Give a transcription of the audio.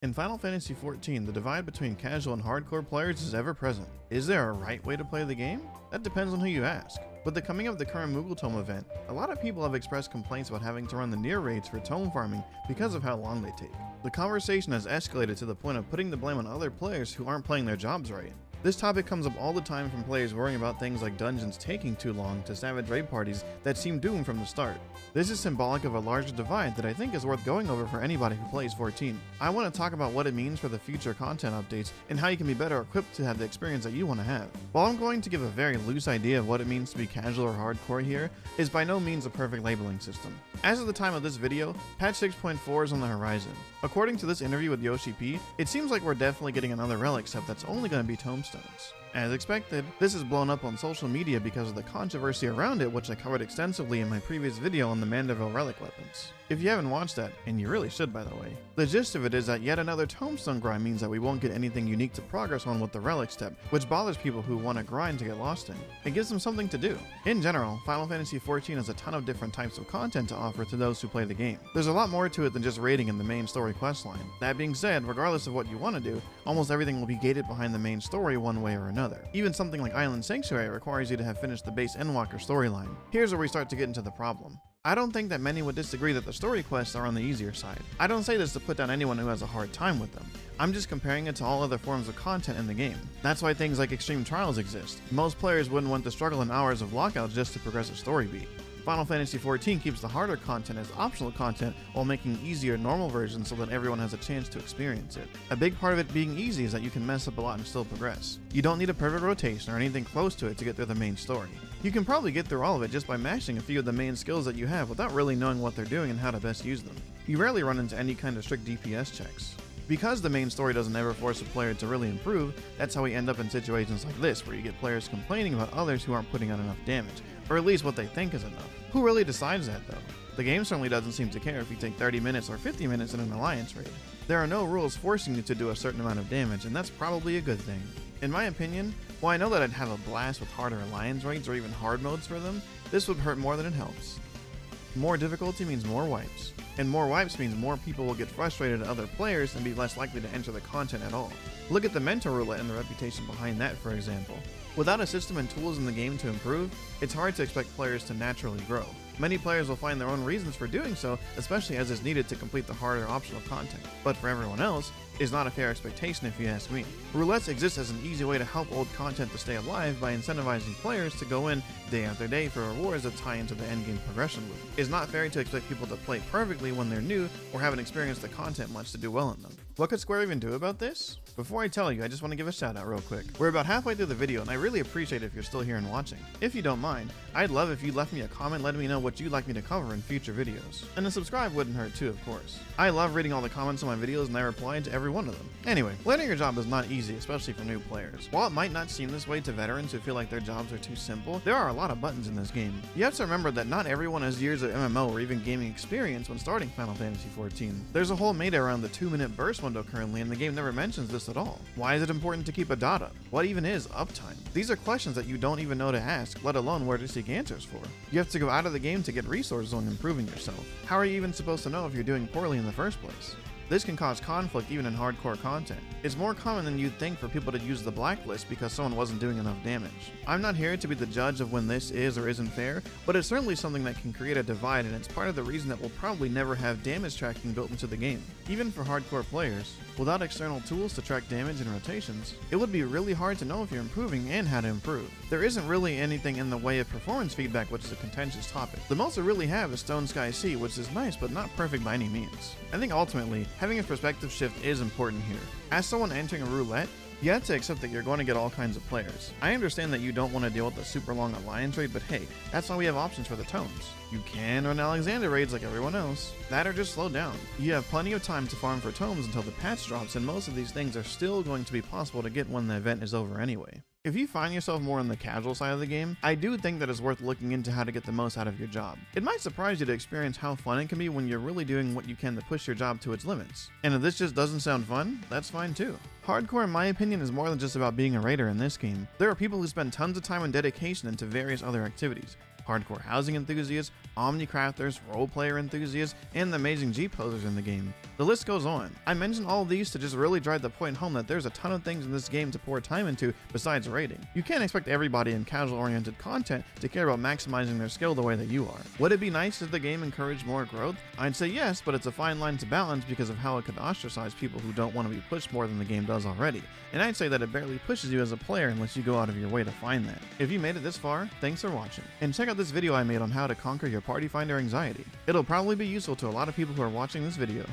In Final Fantasy XIV, the divide between casual and hardcore players is ever present. Is there a right way to play the game? That depends on who you ask. With the coming of the current Moogle Tome event, a lot of people have expressed complaints about having to run the near raids for tome farming because of how long they take. The conversation has escalated to the point of putting the blame on other players who aren't playing their jobs right. This topic comes up all the time from players worrying about things like dungeons taking too long to savage raid parties that seem doomed from the start. This is symbolic of a larger divide that I think is worth going over for anybody who plays 14. I want to talk about what it means for the future content updates and how you can be better equipped to have the experience that you want to have. While I'm going to give a very loose idea of what it means to be casual or hardcore here, is by no means a perfect labeling system. As of the time of this video, patch 6.4 is on the horizon. According to this interview with Yoshi P, it seems like we're definitely getting another relic except that's only going to be tomestones. As expected, this is blown up on social media because of the controversy around it, which I covered extensively in my previous video on the Mandeville relic weapons. If you haven't watched that, and you really should by the way, the gist of it is that yet another tombstone grind means that we won't get anything unique to progress on with the relic step, which bothers people who want to grind to get lost in. It gives them something to do. In general, Final Fantasy XIV has a ton of different types of content to offer to those who play the game. There's a lot more to it than just raiding in the main story questline. That being said, regardless of what you want to do, almost everything will be gated behind the main story one way or another. Even something like Island Sanctuary requires you to have finished the base Endwalker storyline. Here's where we start to get into the problem. I don't think that many would disagree that the story quests are on the easier side. I don't say this to put down anyone who has a hard time with them. I'm just comparing it to all other forms of content in the game. That's why things like Extreme Trials exist. Most players wouldn't want to struggle in hours of lockouts just to progress a story beat. Final Fantasy XIV keeps the harder content as optional content while making easier normal versions so that everyone has a chance to experience it. A big part of it being easy is that you can mess up a lot and still progress. You don't need a perfect rotation or anything close to it to get through the main story. You can probably get through all of it just by mashing a few of the main skills that you have without really knowing what they're doing and how to best use them. You rarely run into any kind of strict DPS checks. Because the main story doesn't ever force a player to really improve, that's how we end up in situations like this, where you get players complaining about others who aren't putting out enough damage, or at least what they think is enough. Who really decides that though? The game certainly doesn't seem to care if you take 30 minutes or 50 minutes in an alliance raid. There are no rules forcing you to do a certain amount of damage, and that's probably a good thing. In my opinion, while I know that I'd have a blast with harder alliance raids or even hard modes for them, this would hurt more than it helps. More difficulty means more wipes, and more wipes means more people will get frustrated at other players and be less likely to enter the content at all. Look at the mentor roulette and the reputation behind that, for example. Without a system and tools in the game to improve, it's hard to expect players to naturally grow. Many players will find their own reasons for doing so, especially as is needed to complete the harder optional content. But for everyone else, is not a fair expectation if you ask me. Roulettes exist as an easy way to help old content to stay alive by incentivizing players to go in day after day for rewards that tie into the endgame progression loop. It's not fair to expect people to play perfectly when they're new or haven't experienced the content much to do well in them. What could Square even do about this? Before I tell you, I just want to give a shout out real quick. We're about halfway through the video and I really appreciate it if you're still here and watching. If you don't mind, I'd love if you left me a comment letting me know what you'd like me to cover in future videos. And a subscribe wouldn't hurt too, of course. I love reading all the comments on my videos and I reply to every one of them. Anyway, learning your job is not easy, especially for new players. While it might not seem this way to veterans who feel like their jobs are too simple, there are a lot of buttons in this game. You have to remember that not everyone has years of MMO or even gaming experience when starting Final Fantasy XIV. There's a whole meta around the 2-minute burst window currently, and the game never mentions this at all. Why is it important to keep a dot up? What even is uptime? These are questions that you don't even know to ask, let alone where to seek answers for. You have to go out of the game to get resources on improving yourself. How are you even supposed to know if you're doing poorly in the first place? This can cause conflict even in hardcore content. It's more common than you'd think for people to use the blacklist because someone wasn't doing enough damage. I'm not here to be the judge of when this is or isn't fair, but it's certainly something that can create a divide, and it's part of the reason that we'll probably never have damage tracking built into the game. Even for hardcore players, without external tools to track damage and rotations, it would be really hard to know if you're improving and how to improve. There isn't really anything in the way of performance feedback, which is a contentious topic. The most we really have is Stone Sky Sea, which is nice but not perfect by any means. I think ultimately, having a perspective shift is important here. As someone entering a roulette, you have to accept that you're going to get all kinds of players. I understand that you don't want to deal with a super long alliance raid, but hey, that's why we have options for the tomes. You can run Alexander raids like everyone else. That or just slow down. You have plenty of time to farm for tomes until the patch drops, and most of these things are still going to be possible to get when the event is over anyway. If you find yourself more on the casual side of the game, I do think that it's worth looking into how to get the most out of your job. It might surprise you to experience how fun it can be when you're really doing what you can to push your job to its limits. And if this just doesn't sound fun, that's fine too. Hardcore, in my opinion, is more than just about being a raider in this game. There are people who spend tons of time and dedication into various other activities. hardcore housing enthusiasts, omnicrafters, role-player enthusiasts, and the amazing G-posers in the game. The list goes on. I mention all of these to just really drive the point home that there's a ton of things in this game to pour time into besides raiding. You can't expect everybody in casual-oriented content to care about maximizing their skill the way that you are. Would it be nice if the game encouraged more growth? I'd say yes, but it's a fine line to balance because of how it could ostracize people who don't want to be pushed more than the game does already. And I'd say that it barely pushes you as a player unless you go out of your way to find that. If you made it this far, thanks for watching. And check out this video I made on how to conquer your party finder anxiety. It'll probably be useful to a lot of people who are watching this video.